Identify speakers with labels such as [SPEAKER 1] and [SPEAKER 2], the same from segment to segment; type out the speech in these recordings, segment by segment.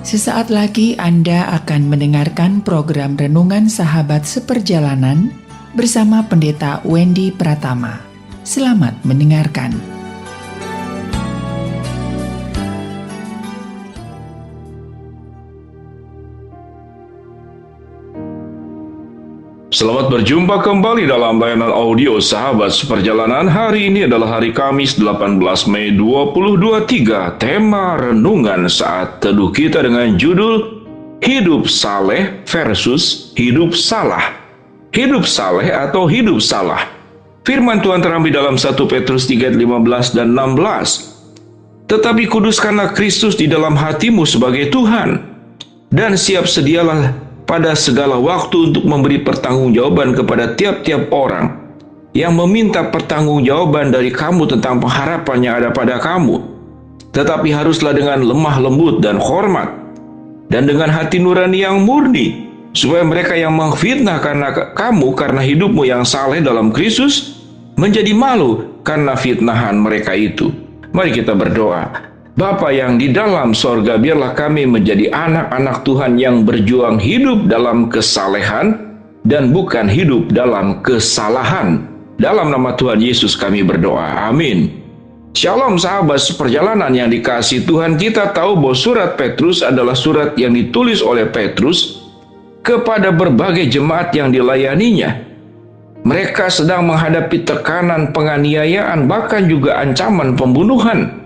[SPEAKER 1] Sesaat lagi Anda akan mendengarkan program Renungan Sahabat Seperjalanan bersama Pendeta Wendy Pratama. Selamat mendengarkan.
[SPEAKER 2] Selamat berjumpa kembali dalam layanan audio Sahabat Seperjalanan. Hari ini adalah hari Kamis 18 Mei 2023. Tema renungan saat teduh kita dengan judul Hidup Saleh versus Hidup Salah. Hidup saleh atau hidup salah. Firman Tuhan terambil dalam 1 Petrus 3 ayat 15 dan 16. Tetapi kuduskanlah Kristus di dalam hatimu sebagai Tuhan, dan siap sedialah pada segala waktu untuk memberi pertanggungjawaban kepada tiap-tiap orang yang meminta pertanggungjawaban dari kamu tentang pengharapan yang ada pada kamu. Tetapi haruslah dengan lemah lembut dan hormat, dan dengan hati nurani yang murni, supaya mereka yang menfitnah kamu karena hidupmu yang saleh dalam Kristus menjadi malu karena fitnahan mereka itu. Mari kita berdoa. Bapa yang di dalam sorga, biarlah kami menjadi anak-anak Tuhan yang berjuang hidup dalam kesalehan dan bukan hidup dalam kesalahan. Dalam nama Tuhan Yesus kami berdoa. Amin. Shalom sahabat seperjalanan yang dikasihi Tuhan. Kita tahu bahwa surat Petrus adalah surat yang ditulis oleh Petrus kepada berbagai jemaat yang dilayaninya. Mereka sedang menghadapi tekanan penganiayaan, bahkan juga ancaman pembunuhan.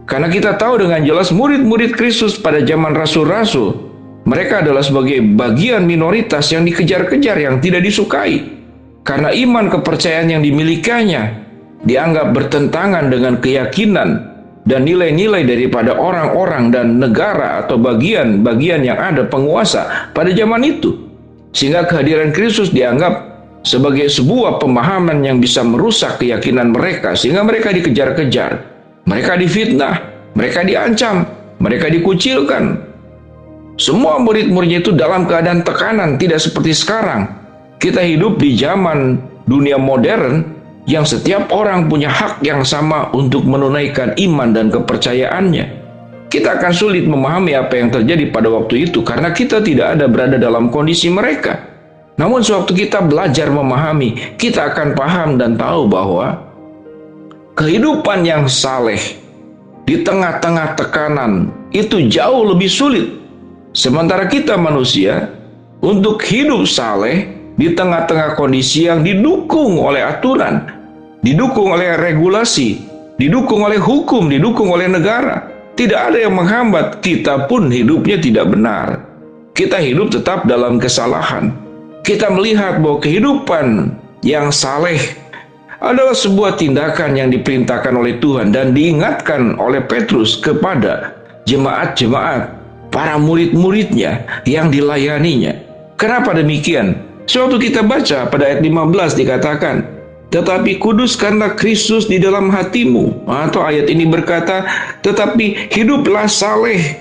[SPEAKER 2] Karena kita tahu dengan jelas murid-murid Kristus pada zaman rasul-rasul, mereka adalah sebagai bagian minoritas yang dikejar-kejar, yang tidak disukai. Karena iman kepercayaan yang dimilikinya dianggap bertentangan dengan keyakinan dan nilai-nilai daripada orang-orang dan negara atau bagian-bagian yang ada penguasa pada zaman itu. Sehingga kehadiran Kristus dianggap sebagai sebuah pemahaman yang bisa merusak keyakinan mereka, sehingga mereka dikejar-kejar. Mereka difitnah, mereka diancam, mereka dikucilkan. Semua murid-muridnya itu dalam keadaan tekanan, tidak seperti sekarang. Kita hidup di zaman dunia modern yang setiap orang punya hak yang sama untuk menunaikan iman dan kepercayaannya. Kita akan sulit memahami apa yang terjadi pada waktu itu karena kita tidak ada berada dalam kondisi mereka. Namun sewaktu kita belajar memahami, kita akan paham dan tahu bahwa kehidupan yang saleh di tengah-tengah tekanan itu jauh lebih sulit. Sementara kita manusia, untuk hidup saleh di tengah-tengah kondisi yang didukung oleh aturan, didukung oleh regulasi, didukung oleh hukum, didukung oleh negara. Tidak ada yang menghambat, kita pun hidupnya tidak benar. Kita hidup tetap dalam kesalahan. Kita melihat bahwa kehidupan yang saleh adalah sebuah tindakan yang diperintahkan oleh Tuhan dan diingatkan oleh Petrus kepada jemaat-jemaat, para murid-muridnya yang dilayaninya. Kenapa demikian? Sewaktu kita baca pada ayat 15 dikatakan, tetapi kuduskanlah Kristus di dalam hatimu. Atau ayat ini berkata, tetapi hiduplah saleh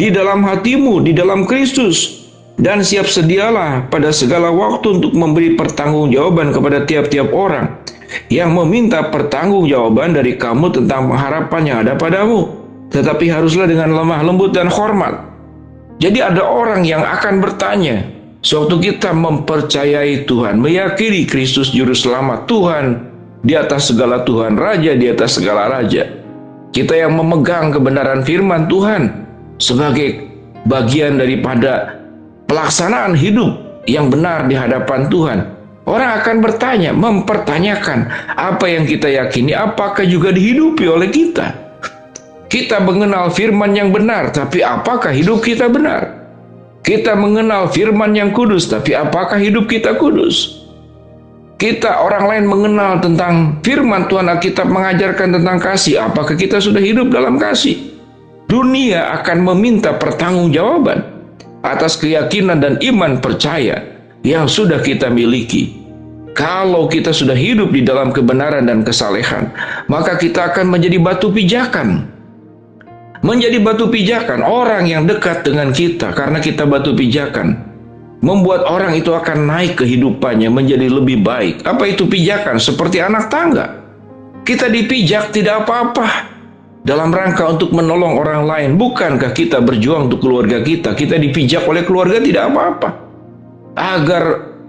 [SPEAKER 2] di dalam hatimu, di dalam Kristus, dan siap sedialah pada segala waktu untuk memberi pertanggungjawaban kepada tiap-tiap orang yang meminta pertanggungjawaban dari kamu tentang pengharapan yang ada padamu. Tetapi haruslah dengan lemah lembut dan hormat. Jadi ada orang yang akan bertanya, sewaktu kita mempercayai Tuhan, meyakini Kristus Juru Selamat, Tuhan di atas segala Tuhan, Raja di atas segala Raja. Kita yang memegang kebenaran firman Tuhan sebagai bagian daripada pelaksanaan hidup yang benar di hadapan Tuhan. Orang akan bertanya, mempertanyakan apa yang kita yakini, apakah juga dihidupi oleh kita. Kita mengenal firman yang benar, tapi apakah hidup kita benar? Kita mengenal firman yang kudus, tapi apakah hidup kita kudus? Kita, orang lain mengenal tentang firman Tuhan, Alkitab mengajarkan tentang kasih, apakah kita sudah hidup dalam kasih? Dunia akan meminta pertanggungjawaban atas keyakinan dan iman percaya yang sudah kita miliki. Kalau kita sudah hidup di dalam kebenaran dan kesalehan, maka kita akan menjadi batu pijakan. Menjadi batu pijakan orang yang dekat dengan kita, karena kita batu pijakan. Membuat orang itu akan naik kehidupannya menjadi lebih baik. Apa itu pijakan? Seperti anak tangga. Kita dipijak tidak apa-apa. dalam rangka untuk menolong orang lain. Bukankah kita berjuang untuk keluarga kita? Kita dipijak oleh keluarga tidak apa-apa. Agar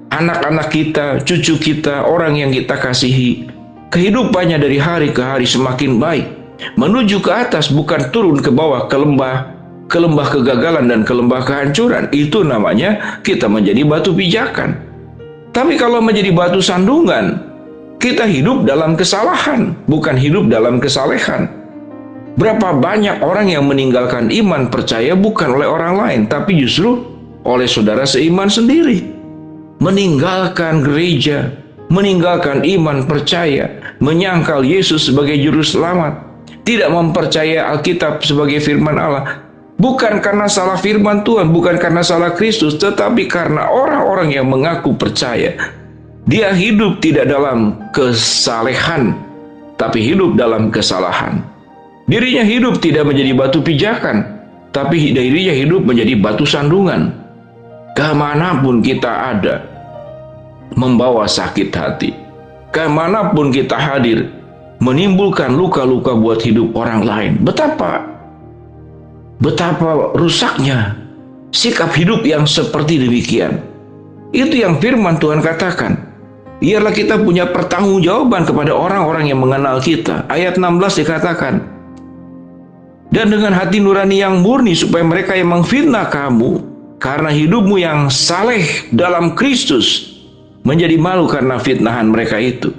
[SPEAKER 2] anak-anak kita, cucu kita, orang yang kita kasihi, kehidupannya dari hari ke hari semakin baik. Menuju ke atas, bukan turun ke bawah, ke lembah kegagalan dan ke lembah kehancuran. Itu namanya kita menjadi batu pijakan. Tapi kalau menjadi batu sandungan, kita hidup dalam kesalahan, bukan hidup dalam kesalehan. Berapa banyak orang yang meninggalkan iman percaya bukan oleh orang lain, tapi justru oleh saudara seiman sendiri. Meninggalkan gereja, meninggalkan iman percaya, menyangkal Yesus sebagai juru selamat, tidak mempercayai Alkitab sebagai firman Allah. Bukan karena salah firman Tuhan, bukan karena salah Kristus, tetapi karena orang-orang yang mengaku percaya. Dia hidup tidak dalam kesalehan, tapi hidup dalam kesalahan. Dirinya hidup tidak menjadi batu pijakan, tapi dirinya hidup menjadi batu sandungan. Kemanapun kita ada, membawa sakit hati. Kemanapun kita hadir, menimbulkan luka-luka buat hidup orang lain. Betapa rusaknya sikap hidup yang seperti demikian. Itu yang firman Tuhan katakan. Ialah kita punya pertanggungjawaban kepada orang-orang yang mengenal kita. Ayat 16 dikatakan, dan dengan hati nurani yang murni, supaya mereka yang menghina kamu karena hidupmu yang saleh dalam Kristus menjadi malu karena fitnahan mereka itu.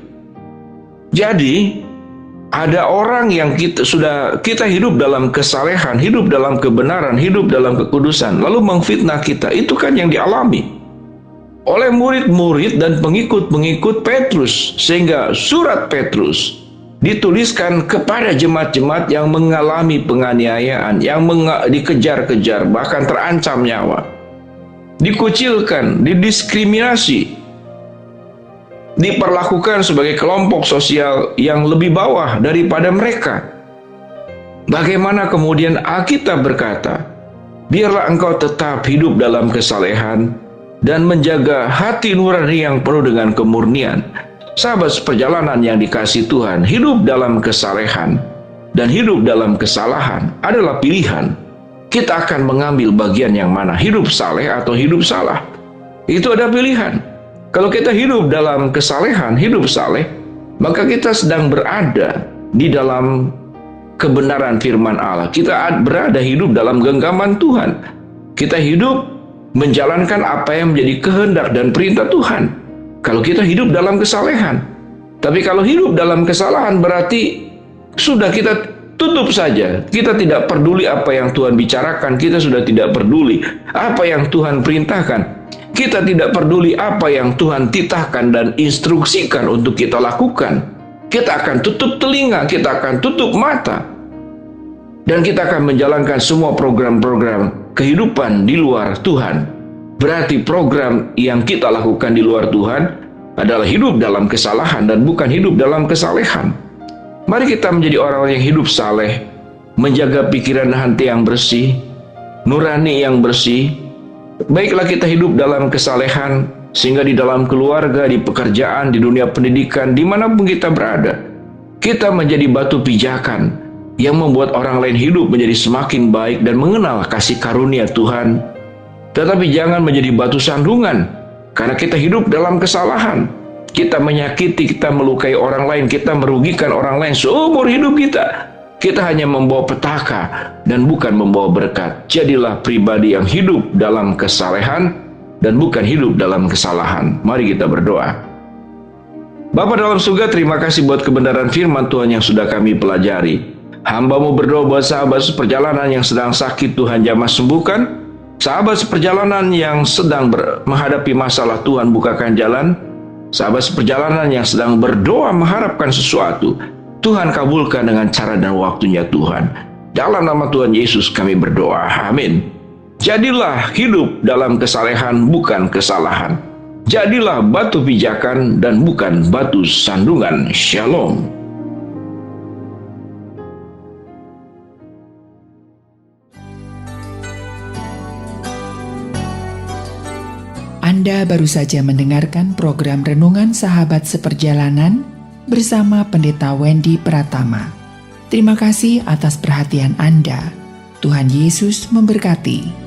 [SPEAKER 2] Jadi ada orang yang kita hidup dalam kesalehan, hidup dalam kebenaran, hidup dalam kekudusan, lalu menfitnah kita. Itu kan yang dialami oleh murid-murid dan pengikut-pengikut Petrus, sehingga surat Petrus dituliskan kepada jemaat-jemaat yang mengalami penganiayaan, yang dikejar-kejar, bahkan terancam nyawa, dikucilkan, didiskriminasi, diperlakukan sebagai kelompok sosial yang lebih bawah daripada mereka. Bagaimana kemudian Alkitab berkata, biarlah engkau tetap hidup dalam kesalehan dan menjaga hati nurani yang penuh dengan kemurnian. Sahabat seperjalanan yang dikasihi Tuhan, hidup dalam kesalehan dan hidup dalam kesalahan adalah pilihan. Kita akan mengambil bagian yang mana, hidup saleh atau hidup salah. Itu ada pilihan. Kalau kita hidup dalam kesalehan, hidup saleh, maka kita sedang berada di dalam kebenaran firman Allah. Kita berada hidup dalam genggaman Tuhan. Kita hidup menjalankan apa yang menjadi kehendak dan perintah Tuhan. Kalau kita hidup dalam kesalehan. Tapi kalau hidup dalam kesalahan berarti sudah kita tutup saja. Kita tidak peduli apa yang Tuhan bicarakan. Kita sudah tidak peduli apa yang Tuhan perintahkan. Kita tidak peduli apa yang Tuhan titahkan dan instruksikan untuk kita lakukan. Kita akan tutup telinga, kita akan tutup mata. Dan kita akan menjalankan semua program-program kehidupan di luar Tuhan. Berarti program yang kita lakukan di luar Tuhan adalah hidup dalam kesalahan dan bukan hidup dalam kesalehan. Mari kita menjadi orang-orang yang hidup saleh, menjaga pikiran dan hati yang bersih, nurani yang bersih. Baiklah kita hidup dalam kesalehan, sehingga di dalam keluarga, di pekerjaan, di dunia pendidikan, dimanapun kita berada, kita menjadi batu pijakan yang membuat orang lain hidup menjadi semakin baik dan mengenal kasih karunia Tuhan. Tetapi jangan menjadi batu sandungan, karena kita hidup dalam kesalahan. Kita menyakiti, kita melukai orang lain, kita merugikan orang lain seumur hidup kita. Kita hanya membawa petaka dan bukan membawa berkat. Jadilah pribadi yang hidup dalam kesalehan dan bukan hidup dalam kesalahan. Mari kita berdoa. Bapa dalam surga, terima kasih buat kebenaran firman Tuhan yang sudah kami pelajari. Hamba-Mu berdoa buat sahabat seperjalanan yang sedang sakit, Tuhan jamah sembuhkan. Sahabat seperjalanan yang sedang menghadapi masalah, Tuhan bukakan jalan. Sahabat seperjalanan yang sedang berdoa mengharapkan sesuatu, Tuhan kabulkan dengan cara dan waktunya Tuhan. Dalam nama Tuhan Yesus kami berdoa. Amin. Jadilah hidup dalam kesalehan bukan kesalahan. Jadilah batu pijakan dan bukan batu sandungan. Shalom.
[SPEAKER 1] Anda baru saja mendengarkan program Renungan Sahabat Seperjalanan bersama Pendeta Wendy Pratama. Terima kasih atas perhatian Anda. Tuhan Yesus memberkati.